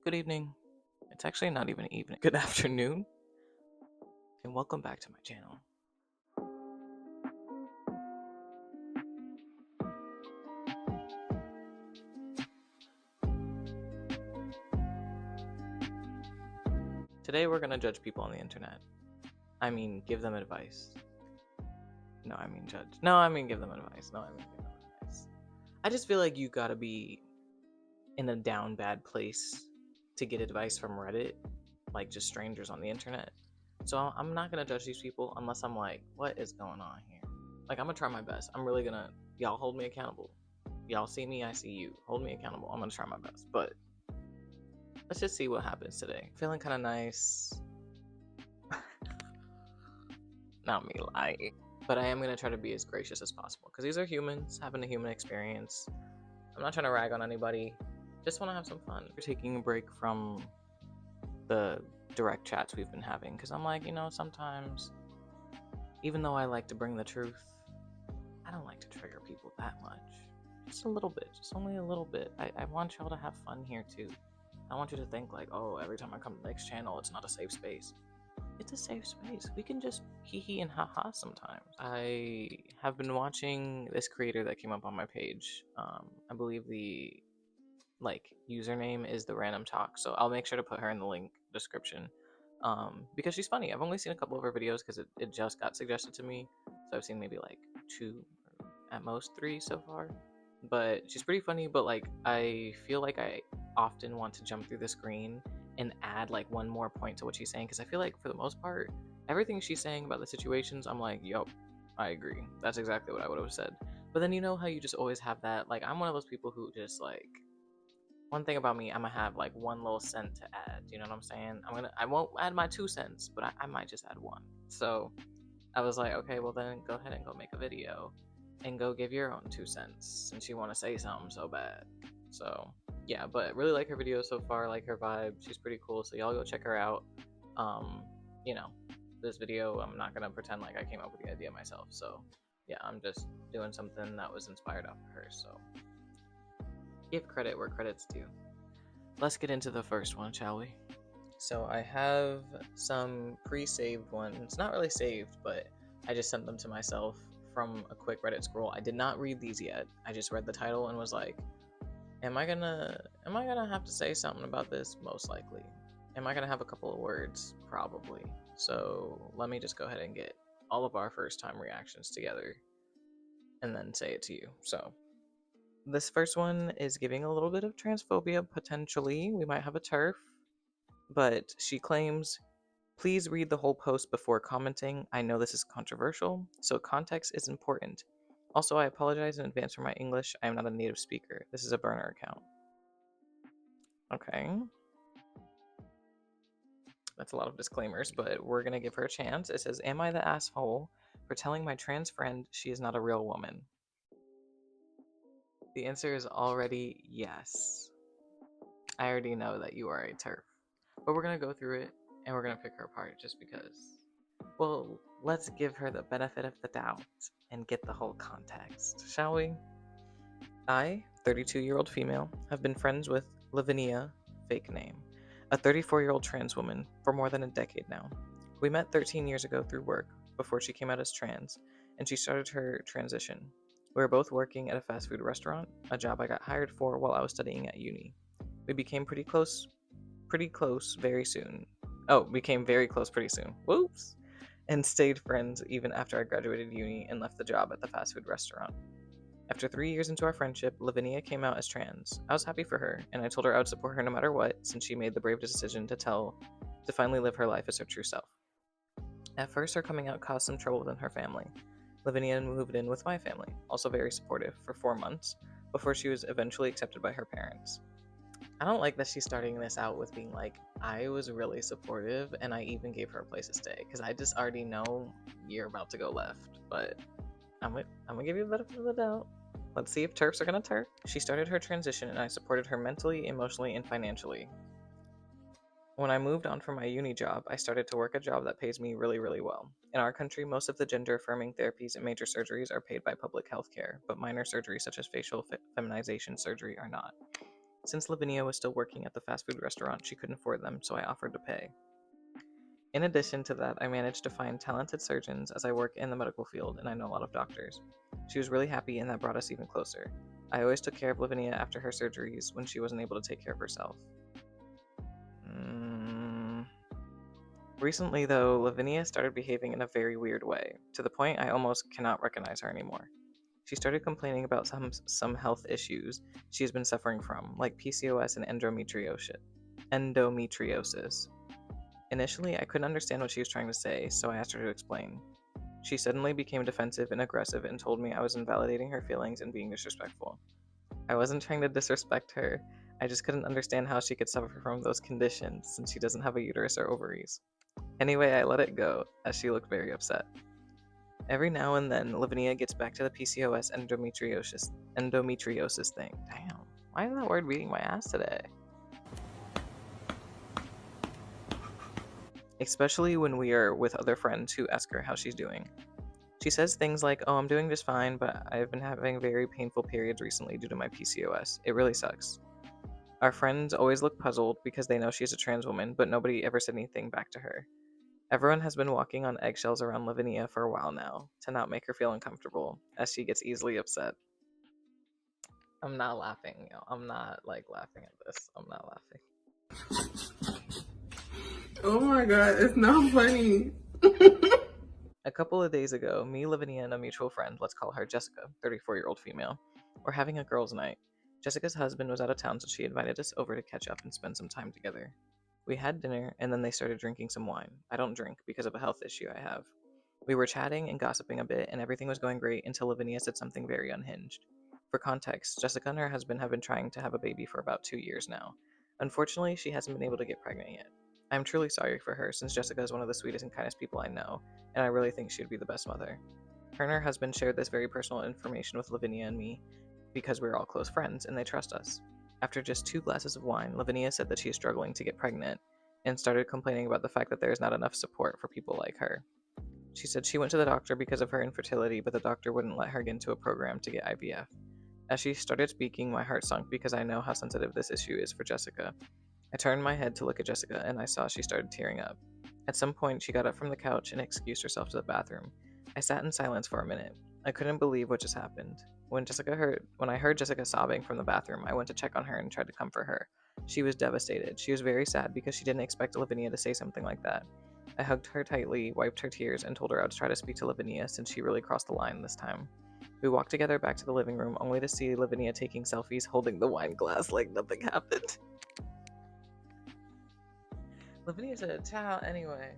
good evening. It's actually not even evening. Good afternoon, and welcome back to my channel. Today we're gonna judge people on the internet. I mean, give them advice. No, I mean judge. No, I mean give them advice. No, I mean give them advice. I just feel like you gotta be in a down bad place to get advice from Reddit, like just strangers on the internet. So I'm not gonna judge these people unless I'm like, what is going on here? Like, I'm gonna try my best. I'm really gonna, y'all hold me accountable. Y'all see me, I see you. Hold me accountable. I'm gonna try my best. But let's just see what happens today. Feeling kind of nice. Not me lying. But I am gonna try to be as gracious as possible because these are humans having a human experience. I'm not trying to rag on anybody. Just want to have some fun. We're taking a break from the direct chats we've been having because I'm like, sometimes, even though I like to bring the truth, I don't like to trigger people that much. Just a little bit, just only a little bit. I want y'all to have fun here too. I want you to think like, oh, every time I come to Nick's channel, it's not a safe space. It's a safe space. We can just hee and haha sometimes. I have been watching this creator that came up on my page. I believe the username is the random talk, so I'll make sure to put her in the link description. Because she's funny. I've only seen a couple of her videos because it just got suggested to me, so I've seen maybe like 2 or at most 3 so far. But she's pretty funny, but like I feel like I often want to jump through the screen and add like one more point to what she's saying because I feel like for the most part everything she's saying about the situations I'm like, yup, I agree, that's exactly what I would have said. But then you know how you just always have that, like, I'm one of those people who just like, one thing about me, I'm gonna have like one little cent to add, you know what I'm saying? I won't add my 2 cents, but I might just add 1. So I was like, okay, well then go ahead and go make a video and go give your own 2 cents since you want to say something so bad. So yeah, but really like her videos so far, like her vibe. She's pretty cool, so y'all go check her out. You know, this video, I'm not gonna pretend like I came up with the idea myself. So yeah, I'm just doing something that was inspired off of her. So give credit where credit's due. Let's get into the first one, shall we? So I have some pre-saved ones, not really saved, but I just sent them to myself from a quick Reddit scroll. I did not read these yet. I just read the title and was like, am I gonna have to say something about this? Most likely. Am I gonna have a couple of words? Probably. So let me just go ahead and get all of our first time reactions together and then say it to you. So this first one is giving a little bit of transphobia, potentially. We might have a turf. But she claims, please read the whole post before commenting. I know this is controversial, so context is important. Also, I apologize in advance for my English. I am not a native speaker. This is a burner account. Okay. That's a lot of disclaimers, but we're going to give her a chance. It says, am I the asshole for telling my trans friend she is not a real woman? The answer is already yes. I already know that you are a TERF. But we're going to go through it, and we're going to pick her apart just because. Well, let's give her the benefit of the doubt and get the whole context, shall we? I, 32-year-old female, have been friends with Lavinia, fake name, a 34-year-old trans woman, for more than a decade now. We met 13 years ago through work, before she came out as trans, and she started her transition. We were both working at a fast food restaurant, a job I got hired for while I was studying at uni. We became pretty close very soon. Became very close pretty soon. Whoops! And stayed friends even after I graduated uni and left the job at the fast food restaurant. After 3 years into our friendship, Lavinia came out as trans. I was happy for her, and I told her I would support her no matter what, since she made the brave decision to finally live her life as her true self. At first, her coming out caused some trouble within her family. Lavinia moved in with my family, also very supportive, for 4 months, before she was eventually accepted by her parents. I don't like that she's starting this out with being like, I was really supportive and I even gave her a place to stay, because I just already know you're about to go left, but I'm gonna give you the benefit of the doubt. Let's see if TERFs are gonna turf. She started her transition and I supported her mentally, emotionally, and financially. When I moved on from my uni job, I started to work a job that pays me really, really well. In our country, most of the gender-affirming therapies and major surgeries are paid by public health care, but minor surgeries such as facial feminization surgery are not. Since Lavinia was still working at the fast food restaurant, she couldn't afford them, so I offered to pay. In addition to that, I managed to find talented surgeons as I work in the medical field and I know a lot of doctors. She was really happy and that brought us even closer. I always took care of Lavinia after her surgeries when she wasn't able to take care of herself. Recently, though, Lavinia started behaving in a very weird way, to the point I almost cannot recognize her anymore. She started complaining about some health issues she has been suffering from, like PCOS and endometriosis. Initially, I couldn't understand what she was trying to say, so I asked her to explain. She suddenly became defensive and aggressive and told me I was invalidating her feelings and being disrespectful. I wasn't trying to disrespect her, I just couldn't understand how she could suffer from those conditions since she doesn't have a uterus or ovaries. Anyway, I let it go, as she looked very upset. Every now and then, Lavinia gets back to the PCOS endometriosis thing. Damn, why is that word beating my ass today? Especially when we are with other friends who ask her how she's doing. She says things like, "Oh, I'm doing just fine, but I've been having very painful periods recently due to my PCOS. It really sucks." Our friends always look puzzled because they know she's a trans woman, but nobody ever said anything back to her. Everyone has been walking on eggshells around Lavinia for a while now, to not make her feel uncomfortable, as she gets easily upset. I'm not laughing, yo. I'm not, laughing at this. I'm not laughing. Oh my god, it's not funny. A couple of days ago, me, Lavinia, and a mutual friend, let's call her Jessica, 34-year-old female, were having a girls' night. Jessica's husband was out of town, so she invited us over to catch up and spend some time together. We had dinner, and then they started drinking some wine. I don't drink because of a health issue I have. We were chatting and gossiping a bit, and everything was going great until Lavinia said something very unhinged. For context, Jessica and her husband have been trying to have a baby for about 2 years now. Unfortunately, she hasn't been able to get pregnant yet. I'm truly sorry for her, since Jessica is one of the sweetest and kindest people I know, and I really think she would be the best mother. Her and her husband shared this very personal information with Lavinia and me, because we're all close friends, and they trust us. After just 2 glasses of wine, Lavinia said that she is struggling to get pregnant, and started complaining about the fact that there is not enough support for people like her. She said she went to the doctor because of her infertility, but the doctor wouldn't let her get into a program to get IVF. As she started speaking, my heart sunk because I know how sensitive this issue is for Jessica. I turned my head to look at Jessica, and I saw she started tearing up. At some point, she got up from the couch and excused herself to the bathroom. I sat in silence for a minute. I couldn't believe what just happened. When I heard Jessica sobbing from the bathroom, I went to check on her and tried to comfort her. She was devastated. She was very sad because she didn't expect Lavinia to say something like that. I hugged her tightly, wiped her tears, and told her I would try to speak to Lavinia since she really crossed the line this time. We walked together back to the living room, only to see Lavinia taking selfies holding the wine glass like nothing happened. Lavinia said, "Ciao, anyway."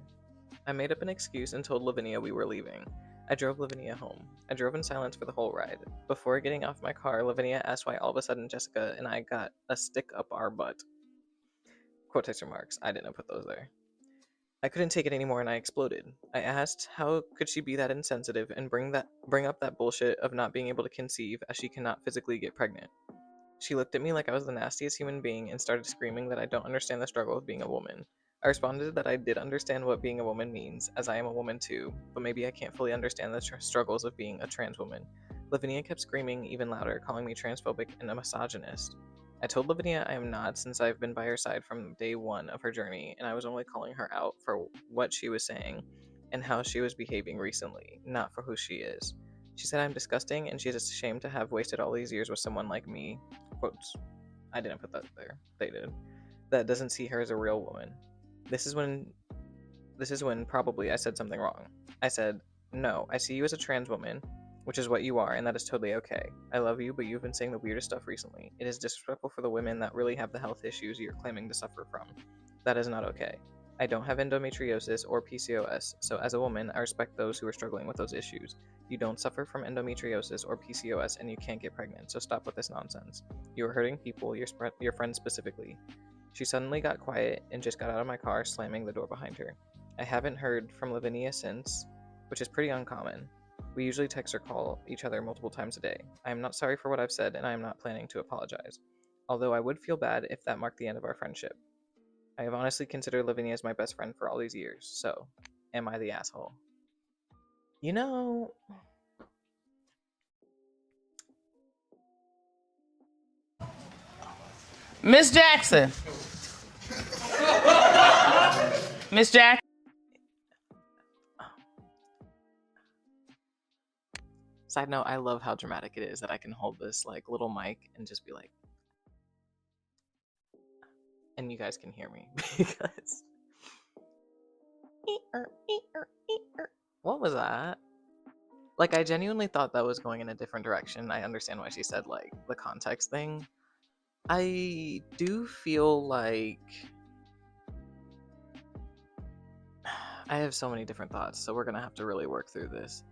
I made up an excuse and told Lavinia we were leaving. I drove Lavinia home. I drove in silence for the whole ride. Before getting off my car, Lavinia asked why all of a sudden Jessica and I got a stick up our butt. Quotation marks. I didn't put those there. I couldn't take it anymore and I exploded. I asked how could she be that insensitive and bring up that bullshit of not being able to conceive as she cannot physically get pregnant. She looked at me like I was the nastiest human being and started screaming that I don't understand the struggle of being a woman. I responded that I did understand what being a woman means, as I am a woman too, but maybe I can't fully understand the struggles of being a trans woman. Lavinia kept screaming even louder, calling me transphobic and a misogynist. I told Lavinia I am not, since I've been by her side from day one of her journey, and I was only calling her out for what she was saying and how she was behaving recently, not for who she is. She said I'm disgusting and she's ashamed to have wasted all these years with someone like me. Quotes. I didn't put that there. They did. That doesn't see her as a real woman. This is when probably I said something wrong. I said, "No, I see you as a trans woman, which is what you are, and that is totally okay. I love you, but you've been saying the weirdest stuff recently. It is disrespectful for the women that really have the health issues you're claiming to suffer from. That is not okay. I don't have endometriosis or PCOS, so as a woman, I respect those who are struggling with those issues. You don't suffer from endometriosis or PCOS and you can't get pregnant, so stop with this nonsense. You are hurting people, your friends specifically." She suddenly got quiet and just got out of my car, slamming the door behind her. I haven't heard from Lavinia since, which is pretty uncommon. We usually text or call each other multiple times a day. I am not sorry for what I've said, and I am not planning to apologize. Although I would feel bad if that marked the end of our friendship. I have honestly considered Lavinia as my best friend for all these years, so am I the asshole? You know, Miss Jackson. Miss Jackson. Side note, I love how dramatic it is that I can hold this like little mic and just be like, and you guys can hear me because what was that? Like, I genuinely thought that was going in a different direction. I understand why she said like the context thing. I do feel like I have so many different thoughts, so we're gonna have to really work through this.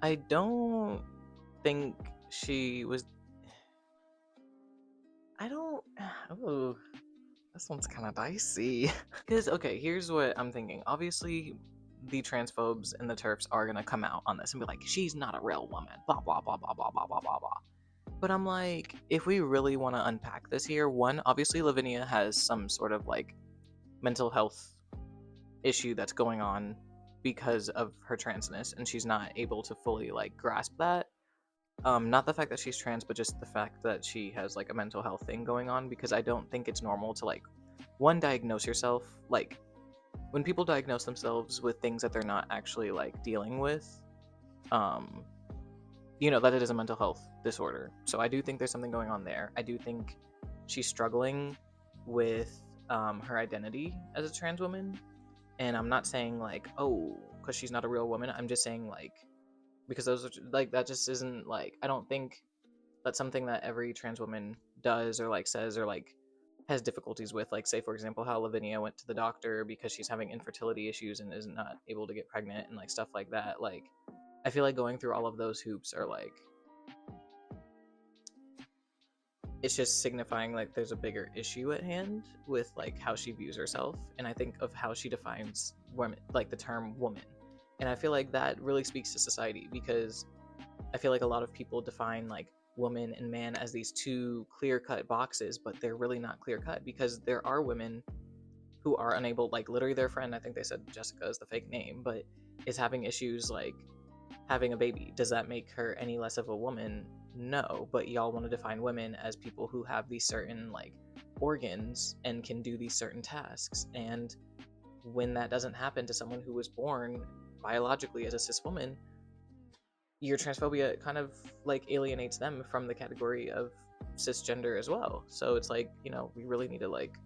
I don't think she was. I don't. Oh, this one's kind of dicey. Because, okay, here's what I'm thinking. Obviously, the transphobes and the TERFs are gonna come out on this and be like, she's not a real woman, blah, blah, blah, blah, blah, blah, blah, blah, blah. But I'm like, if we really want to unpack this here, one, obviously Lavinia has some sort of like mental health issue that's going on because of her transness, and she's not able to fully like grasp that. Not the fact that she's trans, but just the fact that she has like a mental health thing going on, because I don't think it's normal to like, one, diagnose yourself. Like, when people diagnose themselves with things that they're not actually like dealing with, that it is a mental health disorder. So I do think there's something going on there. I do think she's struggling with her identity as a trans woman. And I'm not saying like, oh, because she's not a real woman. I'm just saying like, because those are like, that just isn't like, I don't think that's something that every trans woman does or like says or like has difficulties with. Like, say for example, how Lavinia went to the doctor because she's having infertility issues and is not able to get pregnant and like stuff like that. Like, I feel like going through all of those hoops are like, it's just signifying like there's a bigger issue at hand with like how she views herself. And I think of how she defines women, like the term woman. And I feel like that really speaks to society, because I feel like a lot of people define like woman and man as these two clear-cut boxes, but they're really not clear-cut, because there are women who are unable, like literally their friend, I think they said Jessica is the fake name, but is having issues like having a baby. Does that make her any less of a woman? No, but y'all want to define women as people who have these certain like organs and can do these certain tasks. And when that doesn't happen to someone who was born biologically as a cis woman, your transphobia kind of like alienates them from the category of cisgender as well. So it's like, we really need to like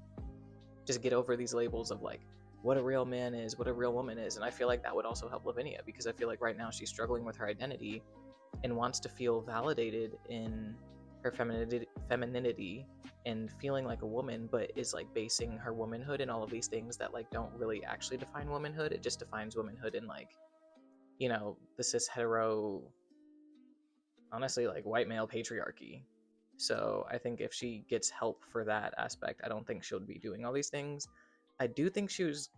just get over these labels of like what a real man is, what a real woman is. And I feel like that would also help Lavinia, because I feel like right now she's struggling with her identity and wants to feel validated in her femininity and feeling like a woman, but is like basing her womanhood in all of these things that like don't really actually define womanhood. It just defines womanhood in like, the cis hetero, honestly, like white male patriarchy. So I think if she gets help for that aspect, I don't think she'll be doing all these things. I do think she was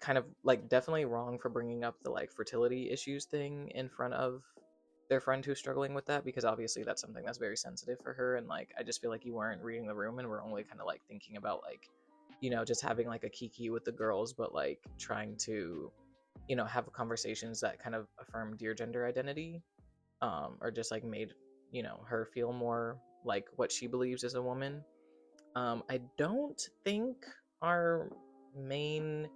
kind of like definitely wrong for bringing up the like fertility issues thing in front of their friend who's struggling with that, because obviously that's something that's very sensitive for her. And like, I just feel like you weren't reading the room and we're only kind of like thinking about like, just having like a kiki with the girls, but like trying to, have conversations that kind of affirmed your gender identity, or just like made, her feel more like what she believes as a woman. I don't think our main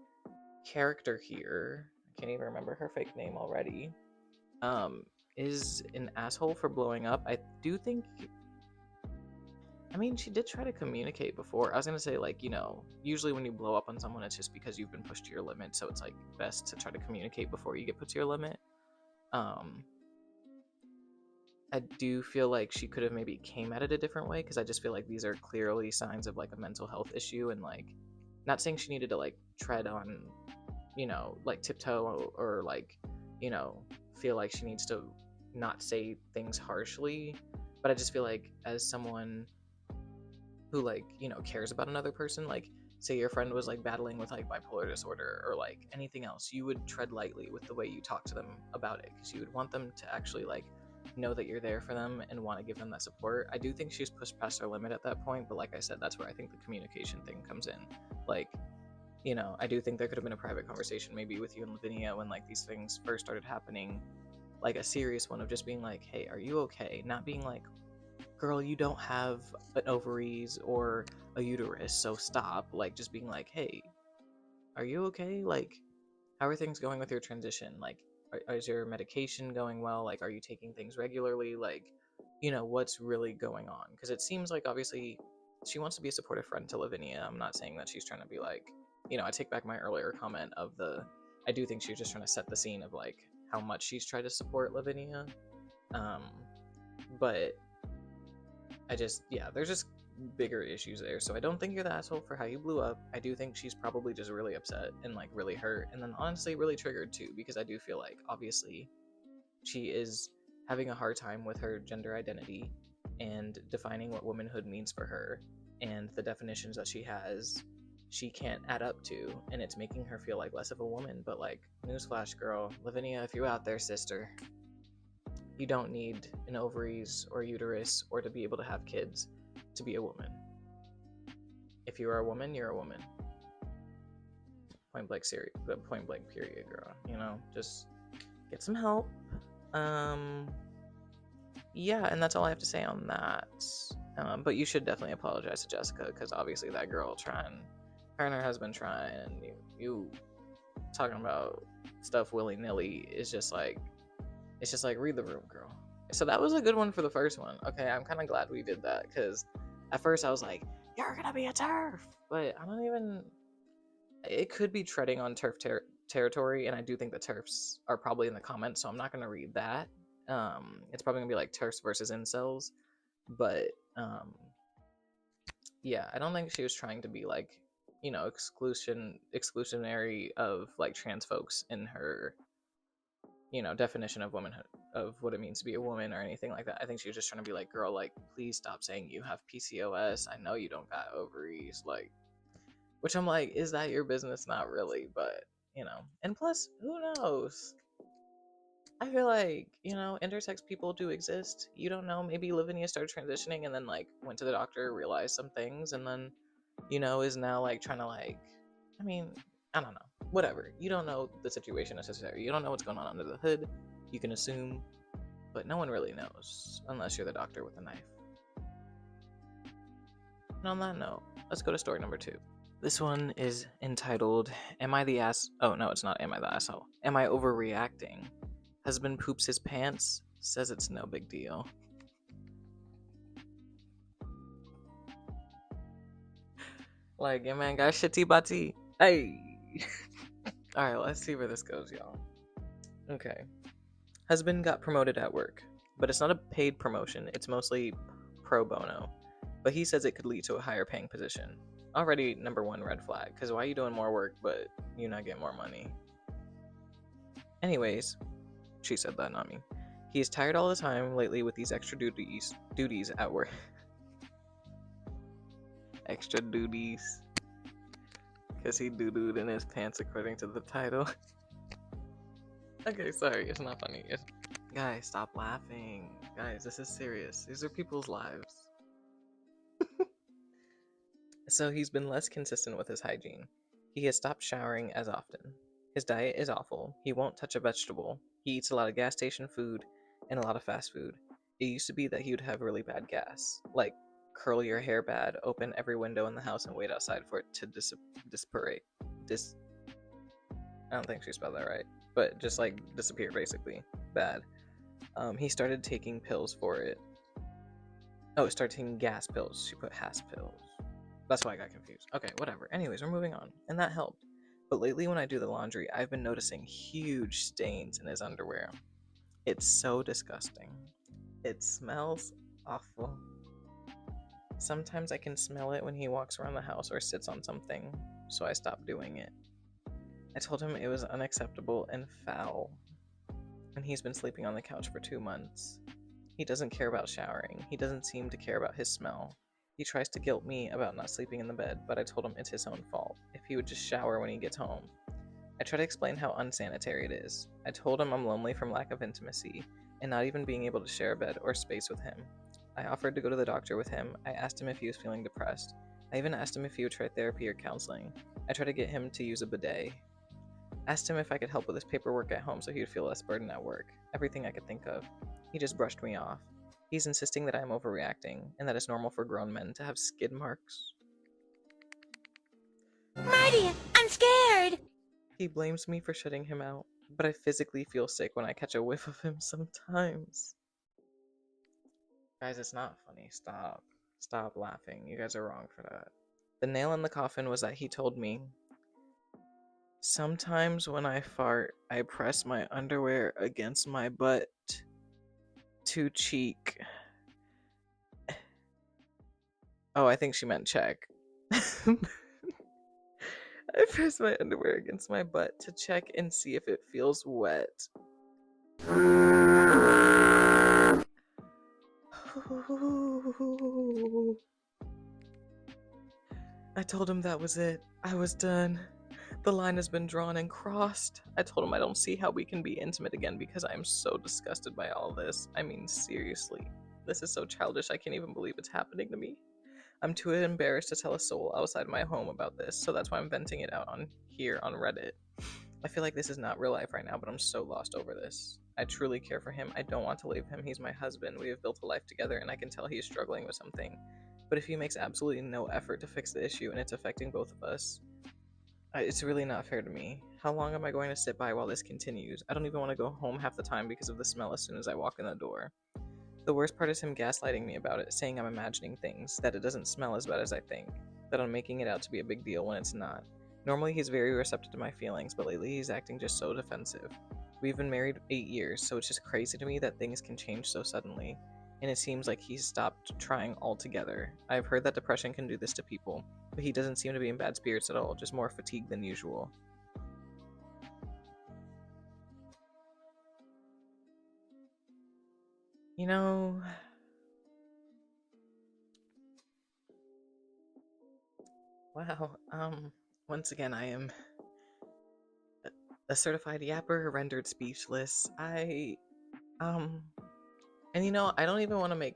character here, I can't even remember her fake name already, is an asshole for blowing up. I do think, I mean, she did try to communicate before. I was gonna say, like, usually when you blow up on someone, it's just because you've been pushed to your limit, so it's like best to try to communicate before you get put to your limit. I do feel like she could have maybe came at it a different way, because I just feel like these are clearly signs of like a mental health issue, and like, not saying she needed to like tread on, like tiptoe or like, feel like she needs to not say things harshly, but I just feel like as someone who like, cares about another person, like say your friend was like battling with like bipolar disorder or like anything else, you would tread lightly with the way you talk to them about it, because you would want them to actually like know that you're there for them and want to give them that support. I do think she's pushed past her limit at that point, but like I said, that's where I think the communication thing comes in. Like, I do think there could have been a private conversation maybe with you and Lavinia when like these things first started happening, like a serious one of just being like, hey, are you okay? Not being like, girl, you don't have an ovaries, or a uterus, so stop. Like, just being like, hey, are you okay? Like, how are things going with your transition? Like, is your medication going well? Like, are you taking things regularly? Like, what's really going on? Because it seems like, obviously, she wants to be a supportive friend to Lavinia. I'm not saying that she's trying to be like, I take back my earlier comment of I do think she was just trying to set the scene of, like, how much she's tried to support Lavinia. But there's just bigger issues there. So I don't think you're the asshole for how you blew up. I do think she's probably just really upset and, like, really hurt, and then honestly really triggered too, because I do feel like, obviously, she is having a hard time with her gender identity and defining what womanhood means for her, and the definitions that she has she can't add up to, and it's making her feel like less of a woman. But, like, newsflash, girl, Lavinia, if you're out there, sister, you don't need an ovaries or uterus or to be able to have kids to be a woman. If you are a woman, you're a woman. Point blank period, girl. Just get some help. Yeah, and that's all I have to say on that. But you should definitely apologize to Jessica, because obviously that girl her and her husband trying, and you talking about stuff willy-nilly is just like, it's just like, read the room, girl. So that was a good one for the first one. Okay, I'm kind of glad we did that, because at first I was like, you're gonna be a TERF, but I don't even, it could be treading on TERF territory, and I do think the TERFs are probably in the comments, so I'm not gonna read that. It's probably gonna be like TERFs versus incels, but yeah, I don't think she was trying to be like, exclusionary of, like, trans folks in her, definition of womanhood, of what it means to be a woman or anything like that. I think she was just trying to be like, girl, like, please stop saying you have PCOS. I know you don't got ovaries, like, which I'm like, is that your business? Not really, but, and plus, who knows? I feel like, intersex people do exist. You don't know, maybe Lavinia started transitioning and then, like, went to the doctor, realized some things, and then, is now, like, trying to, like, I mean, I don't know. Whatever. You don't know the situation necessarily. You don't know what's going on under the hood. You can assume, but no one really knows unless you're the doctor with a knife. And on that note, let's go to story number 2. This one is entitled, Am I the ass? Oh, no, it's not Am I the asshole? Am I overreacting? Husband poops his pants, says it's no big deal. Like, yeah, man, got shitty bati. Hey! Alright, let's see where this goes, y'all. Okay. Husband got promoted at work, but it's not a paid promotion, it's mostly pro bono. But he says it could lead to a higher paying position. Already number 1 red flag, because why are you doing more work but you not get more money? Anyways, she said that, not me. He is tired all the time lately with these extra duties at work. Extra duties. Because he doo-dooed in his pants according to the title. Okay, sorry, it's not funny. Guys, stop laughing. Guys, this is serious. These are people's lives. So he's been less consistent with his hygiene. He has stopped showering as often. His diet is awful. He won't touch a vegetable. He eats a lot of gas station food and a lot of fast food. It used to be that he would have really bad gas. Like, curl your hair bad, open every window in the house and wait outside for it to disappear. I don't think she spelled that right. But just, like, disappear, basically. Bad. He started taking pills for it. Oh, started taking gas pills. She put has pills. That's why I got confused. Okay, whatever. Anyways, we're moving on. And that helped. But lately when I do the laundry, I've been noticing huge stains in his underwear. It's so disgusting. It smells awful. Sometimes I can smell it when he walks around the house or sits on something, so I stopped doing it. I told him it was unacceptable and foul. And he's been sleeping on the couch for 2 months. He doesn't care about showering. He doesn't seem to care about his smell. He tries to guilt me about not sleeping in the bed, but I told him it's his own fault, if he would just shower when he gets home. I try to explain how unsanitary it is. I told him I'm lonely from lack of intimacy, and not even being able to share a bed or space with him. I offered to go to the doctor with him. I asked him if he was feeling depressed. I even asked him if he would try therapy or counseling. I tried to get him to use a bidet. Asked him if I could help with his paperwork at home so he would feel less burdened at work. Everything I could think of. He just brushed me off. He's insisting that I am overreacting, and that it's normal for grown men to have skid marks. Daddy, I'm scared. He blames me for shutting him out, but I physically feel sick when I catch a whiff of him sometimes. Guys, it's not funny. Stop. Stop laughing. You guys are wrong for that. The nail in the coffin was that he told me, sometimes when I fart, I press my underwear against my butt to cheek. Oh, I think she meant check. I press my underwear against my butt to check and see if it feels wet. I told him that was it. I was done. The line has been drawn and crossed. I told him I don't see how we can be intimate again because I am so disgusted by all this. I mean, seriously. This is so childish, I can't even believe it's happening to me. I'm too embarrassed to tell a soul outside my home about this, so that's why I'm venting it out on here on Reddit. I feel like this is not real life right now, but I'm so lost over this. I truly care for him. I don't want to leave him. He's my husband. We have built a life together, and I can tell he's struggling with something. But if he makes absolutely no effort to fix the issue and it's affecting both of us, it's really not fair to me. How long am I going to sit by while this continues? I don't even want to go home half the time because of the smell as soon as I walk in the door. The worst part is him gaslighting me about it, saying I'm imagining things, that it doesn't smell as bad as I think, that I'm making it out to be a big deal when it's not. Normally he's very receptive to my feelings, but lately he's acting just so defensive. We've been married 8 years, so it's just crazy to me that things can change so suddenly. And it seems like he's stopped trying altogether. I've heard that depression can do this to people, but he doesn't seem to be in bad spirits at all, just more fatigued than usual. You know, wow, once again, I am a certified yapper, rendered speechless. And you know, I don't even want to make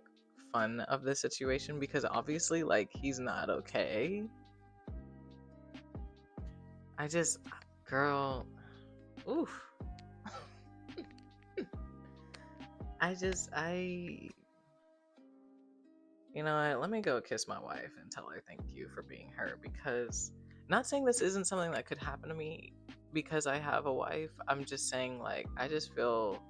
fun of this situation because obviously, like, he's not okay. Girl, oof. You know what, let me go kiss my wife and tell her thank you for being her, because, not saying this isn't something that could happen to me because I have a wife, I'm just saying, like, I just feel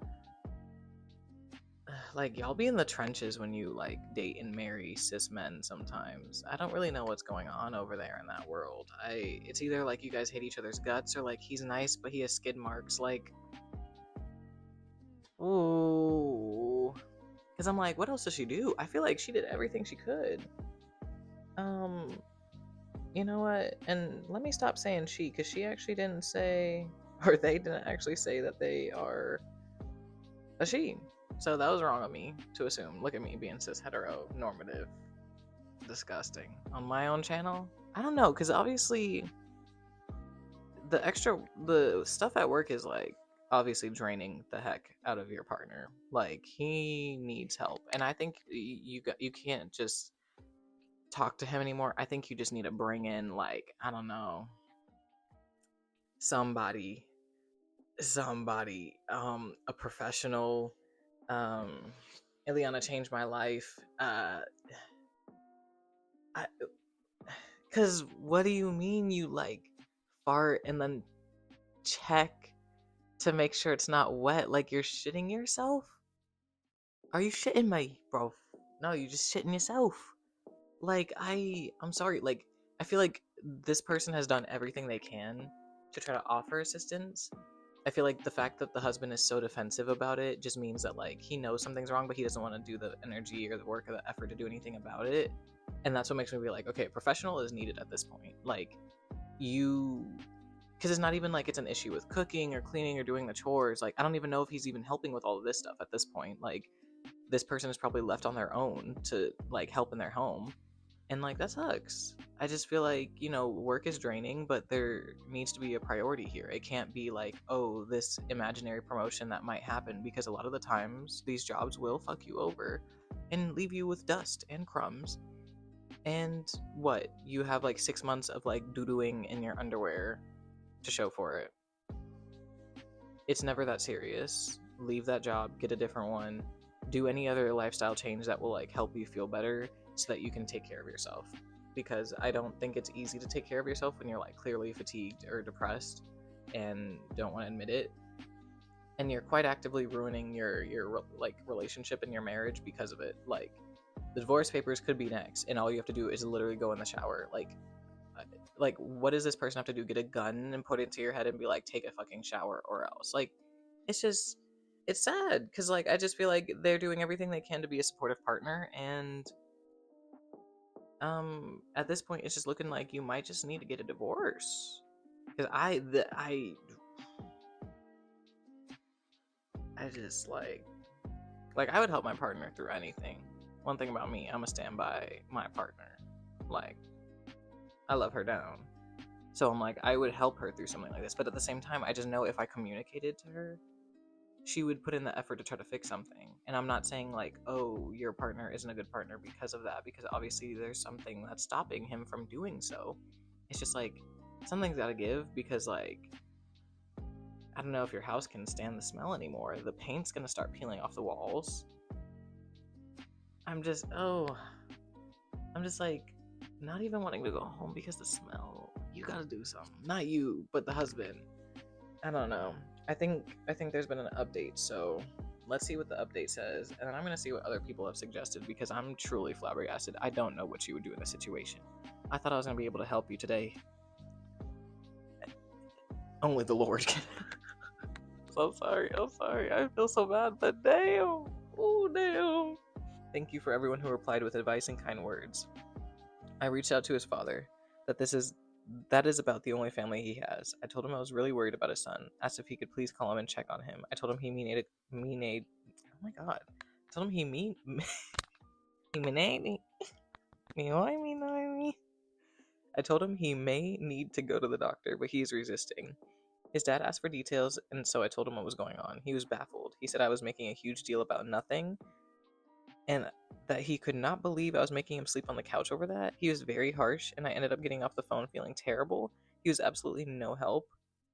like y'all be in the trenches when you like date and marry cis men sometimes. I don't really know what's going on over there in that world. It's either like you guys hate each other's guts, or like he's nice but he has skid marks, like, ooh. Because I'm like, what else does she do? I feel like she did everything she could. You know what? And let me stop saying she, because she actually didn't say, or they didn't actually say that they are a she. So that was wrong of me to assume. Look at me being cis hetero normative. Disgusting. On my own channel? I don't know, because obviously the stuff at work is like obviously draining the heck out of your partner. Like, he needs help, and I think you can't just talk to him anymore. I think you just need to bring in, like, I don't know, somebody, a professional. Ileana changed my life. Cause what do you mean you like fart and then check to make sure it's not wet, like you're shitting yourself? Are you shitting me, bro? No, you just shitting yourself. Like, I'm sorry, like, I feel like this person has done everything they can to try to offer assistance. I feel like the fact that the husband is so defensive about it just means that, like, he knows something's wrong, but he doesn't want to do the energy or the work or the effort to do anything about it. And that's what makes me be like, okay, professional is needed at this point. Like, because it's not even like it's an issue with cooking or cleaning or doing the chores. Like, I don't even know if he's even helping with all of this stuff at this point. Like, this person is probably left on their own to, like, help in their home. And, like, that sucks. I just feel like, you know, work is draining, but there needs to be a priority here. It can't be like, oh, this imaginary promotion that might happen, because a lot of the times these jobs will fuck you over and leave you with dust and crumbs. And what? You have like 6 months of like doo-dooing in your underwear to show for it. It's never that serious. Leave that job, get a different one, do any other lifestyle change that will like help you feel better so that you can take care of yourself. because I don't think it's easy to take care of yourself when you're like clearly fatigued or depressed and don't want to admit it, and you're quite actively ruining your like relationship and your marriage because of it. Like, the divorce papers could be next, and all you have to do is literally go in the shower. Like what does this person have to do? Get a gun and put it to your head and be like, take a fucking shower or else? Like, it's just, it's sad because like I just feel like they're doing everything they can to be a supportive partner, and at this point it's just looking like you might just need to get a divorce. Because I just like I would help my partner through anything. One thing about me, I'm a stand by my partner. Like, I love her down. So I'm like, I would help her through something like this. But at the same time, I just know if I communicated to her, she would put in the effort to try to fix something. And I'm not saying like, oh, your partner isn't a good partner because of that, because obviously there's something that's stopping him from doing so. It's just like, something's gotta give, because like, I don't know if your house can stand the smell anymore. The paint's gonna start peeling off the walls. I'm just like, not even wanting to go home because the smell. You gotta do something. Not you, but the husband. I don't know. I think there's been an update, so let's see what the update says, and then I'm gonna see what other people have suggested, because I'm truly flabbergasted. I don't know what you would do in this situation. I thought I was gonna be able to help you today. Only the Lord can. I'm sorry. I feel so bad, but damn. Oh, damn. Thank you for everyone who replied with advice and kind words. I reached out to his father. That is about the only family he has. I told him I was really worried about his son. Asked if he could please call him and check on him. I told him he may need. Oh my god. I told him he may. I told him he may need to go to the doctor, but he's resisting. His dad asked for details, and so I told him what was going on. He was baffled. He said I was making a huge deal about nothing, and that he could not believe I was making him sleep on the couch over that. He was very harsh, and I ended up getting off the phone feeling terrible. He was absolutely no help.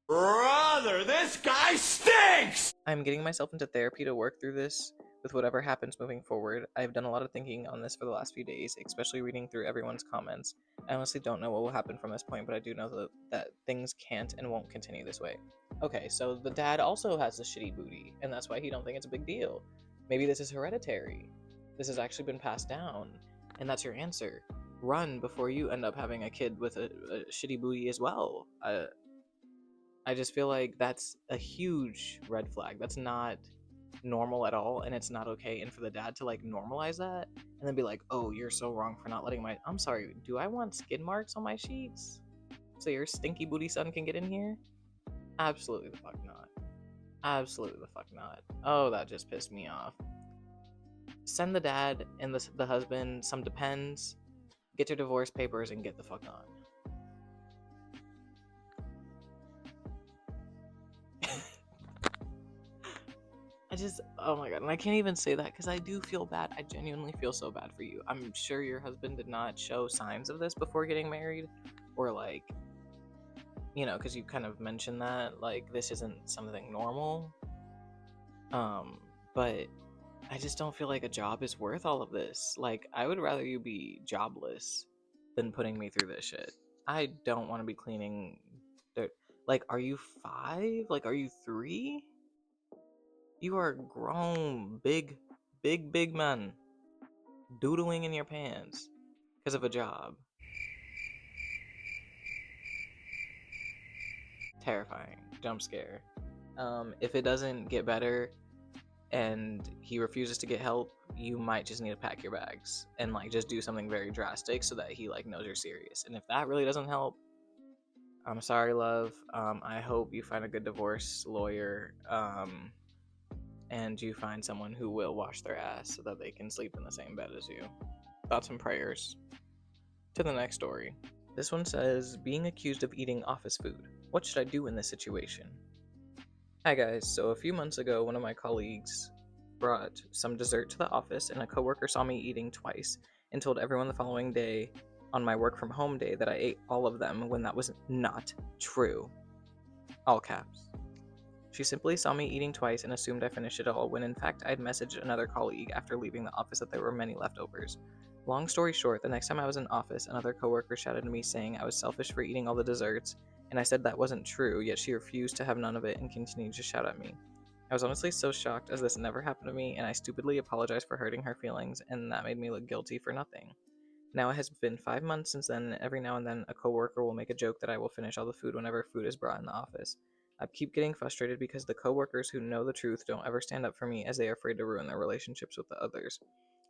Brother, this guy stinks! I'm getting myself into therapy to work through this with whatever happens moving forward. I've done a lot of thinking on this for the last few days, especially reading through everyone's comments. I honestly don't know what will happen from this point, but I do know that things can't and won't continue this way. Okay, so the dad also has a shitty booty, and that's why he don't think it's a big deal. Maybe this is hereditary. This has actually been passed down, and that's your answer. Run before you end up having a kid with a shitty booty as well. I just feel like that's a huge red flag. That's not normal at all, and it's not okay. And for the dad to like normalize that and then be like, oh, you're so wrong for not letting my... I'm sorry, do I want skid marks on my sheets so your stinky booty son can get in here? Absolutely the fuck not. Absolutely the fuck not. Oh, that just pissed me off. Send the dad and the husband some Depends, get your divorce papers, and get the fuck on. Oh my god, and I can't even say that because I do feel bad. I genuinely feel so bad for you. I'm sure your husband did not show signs of this before getting married, or like, you know, because you kind of mentioned that, like, this isn't something normal. But I just don't feel like a job is worth all of this. Like, I would rather you be jobless than putting me through this shit. I don't want to be cleaning dirt. Like, are you 5? Like, are you 3? You are grown, big man, doodling in your pants because of a job. Terrifying. Jump scare. If it doesn't get better and he refuses to get help, you might just need to pack your bags and like just do something very drastic so that he like knows you're serious. And if that really doesn't help, I'm sorry, love. I hope you find a good divorce lawyer. And you find someone who will wash their ass so that they can sleep in the same bed as you. Thoughts and prayers. To the next story. This one says, being accused of eating office food. What should I do in this situation? Hi guys, so a few months ago, one of my colleagues brought some dessert to the office, and a coworker saw me eating twice and told everyone the following day on my work from home day that I ate all of them when that was not true. All caps. She simply saw me eating twice and assumed I finished it all, when in fact I'd messaged another colleague after leaving the office that there were many leftovers. Long story short, the next time I was in office, another coworker shouted at me saying I was selfish for eating all the desserts, and I said that wasn't true, yet she refused to have none of it and continued to shout at me. I was honestly so shocked as this never happened to me, and I stupidly apologized for hurting her feelings, and that made me look guilty for nothing. Now it has been 5 months since then, and every now and then a coworker will make a joke that I will finish all the food whenever food is brought in the office. I keep getting frustrated because the coworkers who know the truth don't ever stand up for me as they are afraid to ruin their relationships with the others.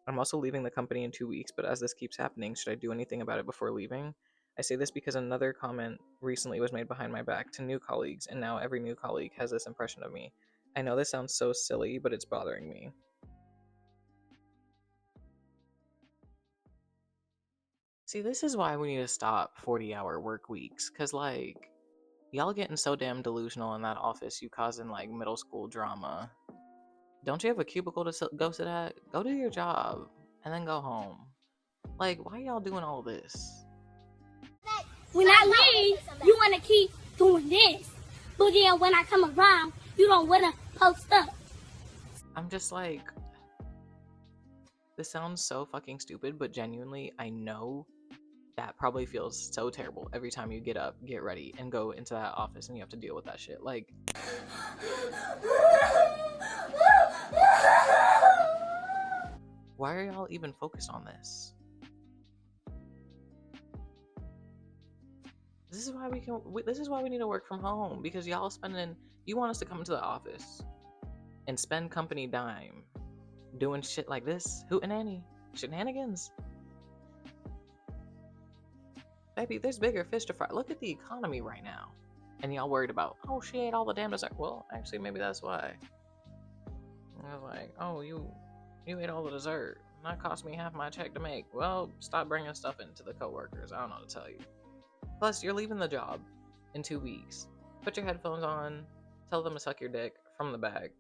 I'm also leaving the company in 2 weeks, but as this keeps happening, should I do anything about it before leaving? I say this because another comment recently was made behind my back to new colleagues, and now every new colleague has this impression of me. I know this sounds so silly, but it's bothering me. See, this is why we need to stop 40-hour work weeks, because, like, y'all getting so damn delusional in that office, you causing, like, middle school drama. Don't you have a cubicle to go sit at? Go do your job, and then go home. Like, why y'all doing all this? When I leave, you want to keep doing this. But then when I come around, you don't want to post up. I'm just like, this sounds so fucking stupid, but genuinely, I know that probably feels so terrible every time you get up, get ready, and go into that office and you have to deal with that shit. Like, why are y'all even focused on this? This is why we need to work from home, because y'all you want us to come into the office and spend company dime doing shit like this. Hootenanny. Shenanigans. Baby, there's bigger fish to fry. Look at the economy right now. And y'all worried about, oh, she ate all the damn dessert. Well, actually, maybe that's why. I was like, oh, you ate all the dessert. That cost me half my check to make. Well, stop bringing stuff into the coworkers. I don't know what to tell you. Plus, you're leaving the job in 2 weeks. Put your headphones on, tell them to suck your dick from the bag,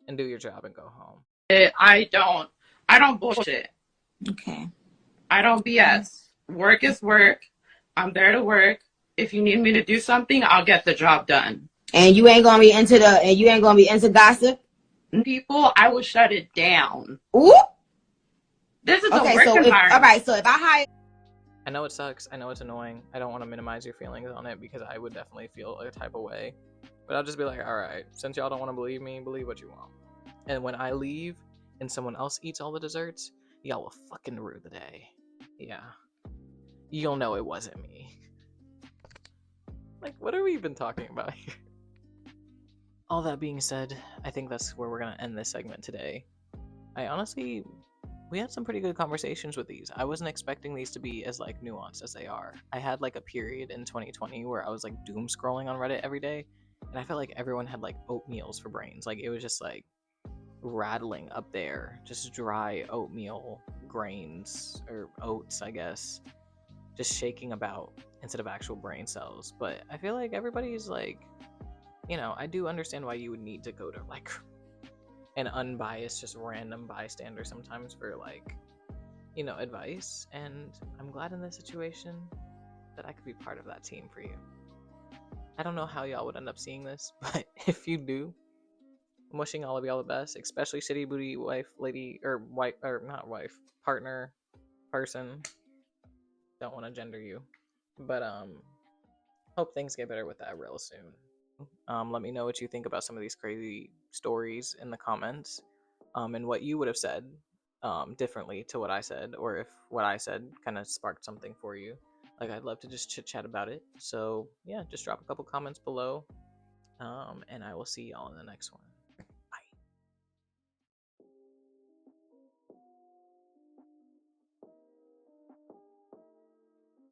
and do your job and go home. I don't bullshit. Okay. I don't BS. Work is work. I'm there to work. If you need me to do something, I'll get the job done. And you ain't gonna be into gossip? People, I will shut it down. Ooh. This is Okay, a work so environment. so if I hire, I know it sucks. I know it's annoying. I don't want to minimize your feelings on it because I would definitely feel a type of way. But I'll just be like, all right, since y'all don't want to believe me, believe what you want. And when I leave and someone else eats all the desserts, y'all will fucking rue the day. Yeah. You'll know it wasn't me. Like, what are we even talking about here? All that being said, I think that's where we're going to end this segment today. We had some pretty good conversations with these. I wasn't expecting these to be as, like, nuanced as they are. I had, like, a period in 2020 where I was, like, doom scrolling on Reddit every day, and I felt like everyone had, like, oatmeals for brains. Like, it was just, like, rattling up there. Just dry oatmeal grains, or oats, I guess. Just shaking about instead of actual brain cells. But I feel like everybody's, like, you know, I do understand why you would need to go to, like, an unbiased, just random bystander sometimes for, like, you know, advice. And I'm glad in this situation that I could be part of that team for you. I don't know how y'all would end up seeing this, but if you do, I'm wishing all of y'all the best, especially city booty wife, lady, or wife, or not wife, partner, person. Don't want to gender you, but hope things get better with that real soon. Let me know what you think about some of these crazy stories in the comments, and what you would have said differently to what I said, or if what I said kind of sparked something for you. Like, I'd love to just chit chat about it. So yeah, just drop a couple comments below, and I will see y'all in the next one.